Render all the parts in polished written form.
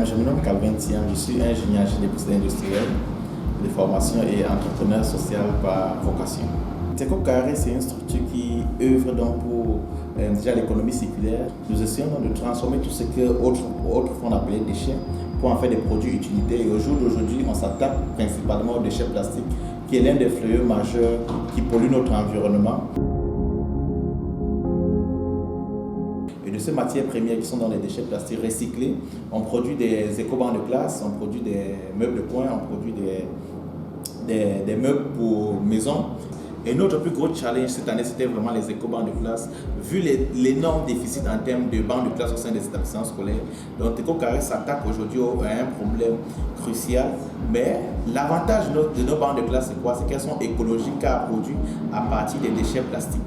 Je me nomme Calvin Thiam, je suis ingénieur génie procédés industriels de formation et entrepreneur social par vocation. Teco Carré, c'est une structure qui œuvre donc pour déjà l'économie circulaire. Nous essayons de transformer tout ce que autrefois on appelait déchets pour en faire des produits utilitaires. Et au jour d'aujourd'hui, on s'attaque principalement aux déchets plastiques, qui est l'un des fléaux majeurs qui pollue notre environnement. Et de ces matières premières qui sont dans les déchets plastiques recyclés, on produit des éco-bancs de classe, on produit des meubles de coin, on produit des meubles pour maison. Et notre plus gros challenge cette année, c'était vraiment les éco-bancs de classe, vu l'énorme déficit en termes de bancs de classe au sein des établissements scolaires. Donc Teco Carré s'attaque aujourd'hui à un problème crucial, mais l'avantage de nos bancs de classe, c'est quoi? C'est qu'elles sont écologiques car produites à partir des déchets plastiques.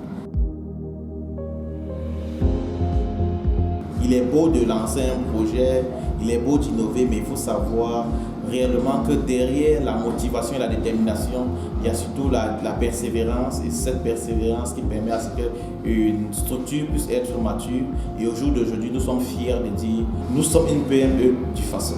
Il est beau de lancer un projet, il est beau d'innover, mais il faut savoir réellement que derrière la motivation et la détermination, il y a surtout la persévérance, et cette persévérance qui permet à ce qu'une structure puisse être mature. Et au jour d'aujourd'hui, nous sommes fiers de dire nous sommes une PME du Faso.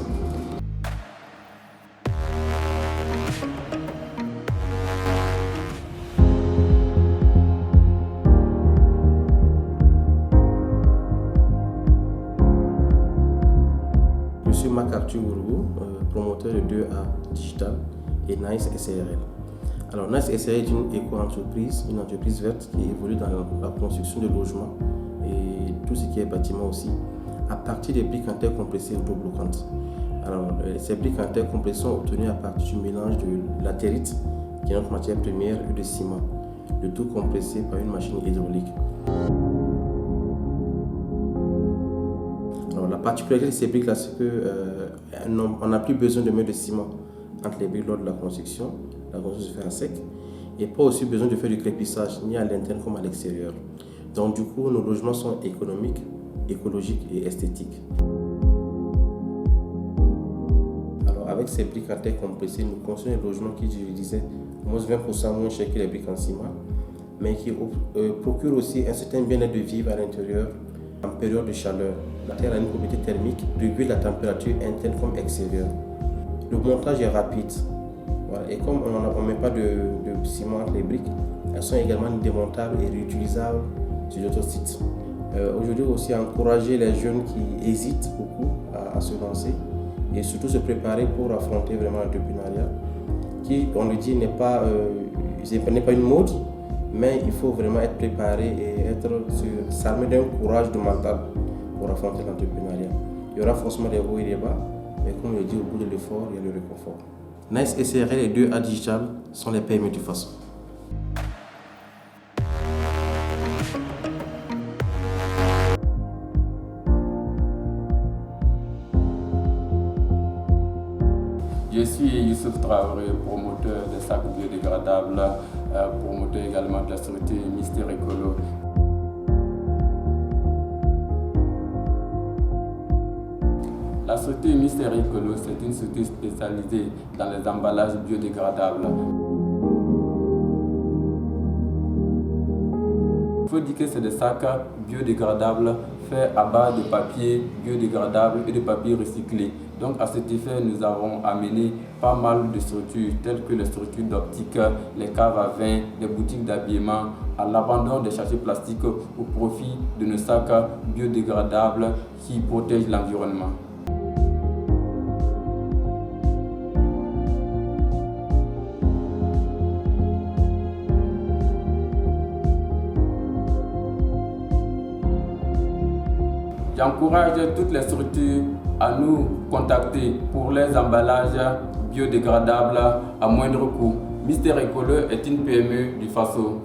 Je suis Marc Arthur Gourou, promoteur de 2A Digital et Nice SARL. Alors Nice SARL est une éco-entreprise, une entreprise verte qui évolue dans la construction de logements et tout ce qui est bâtiment aussi, à partir des briques en terre compressées autobloquantes. Alors ces briques en terre compressées sont obtenues à partir du mélange de latérite, qui est notre matière première, et de ciment, le tout compressé par une machine hydraulique. Alors, la particularité de ces briques-là, c'est qu'on n'a plus besoin de mettre de ciment entre les briques lors de la construction. La construction se fait à sec. Et pas aussi besoin de faire du crépissage, ni à l'interne comme à l'extérieur. Donc du coup, nos logements sont économiques, écologiques et esthétiques. Alors avec ces briques en terre compressées, nous construisons des logements qui, je le disais, moins 20% moins chers que les briques en ciment, mais qui procurent aussi un certain bien-être de vivre à l'intérieur en période de chaleur. La terre a une propriété thermique, régule la température interne comme extérieure. Le montage est rapide. Voilà. Et comme on ne met pas de ciment entre les briques, elles sont également démontables et réutilisables sur d'autres sites. Aujourd'hui aussi, encourager les jeunes qui hésitent beaucoup à se lancer et surtout se préparer pour affronter vraiment l'entrepreneuriat, qui, on le dit, n'est pas une mode, mais il faut vraiment être préparé et s'armer d'un courage de mental pour affronter l'entrepreneuriat. Il y aura forcément des hauts et des bas, mais comme je le dis, au bout de l'effort, il y a le réconfort. Nice SARL et 2A Digital sont les PME du Faso. Je suis Youssouf Traoré, promoteur des sacs biodégradables, promoteur également de la structure Mister Écolo. La structure Mister Écolo, c'est une structure spécialisée dans les emballages biodégradables. Il faut dire que c'est des sacs biodégradables faits à base de papier biodégradable et de papier recyclé. Donc à cet effet, nous avons amené pas mal de structures telles que les structures d'optique, les caves à vin, les boutiques d'habillement, à l'abandon des sachets plastiques au profit de nos sacs biodégradables qui protègent l'environnement. J'encourage toutes les structures à nous contacter pour les emballages biodégradables à moindre coût. Mister Écolo est une PME du Faso.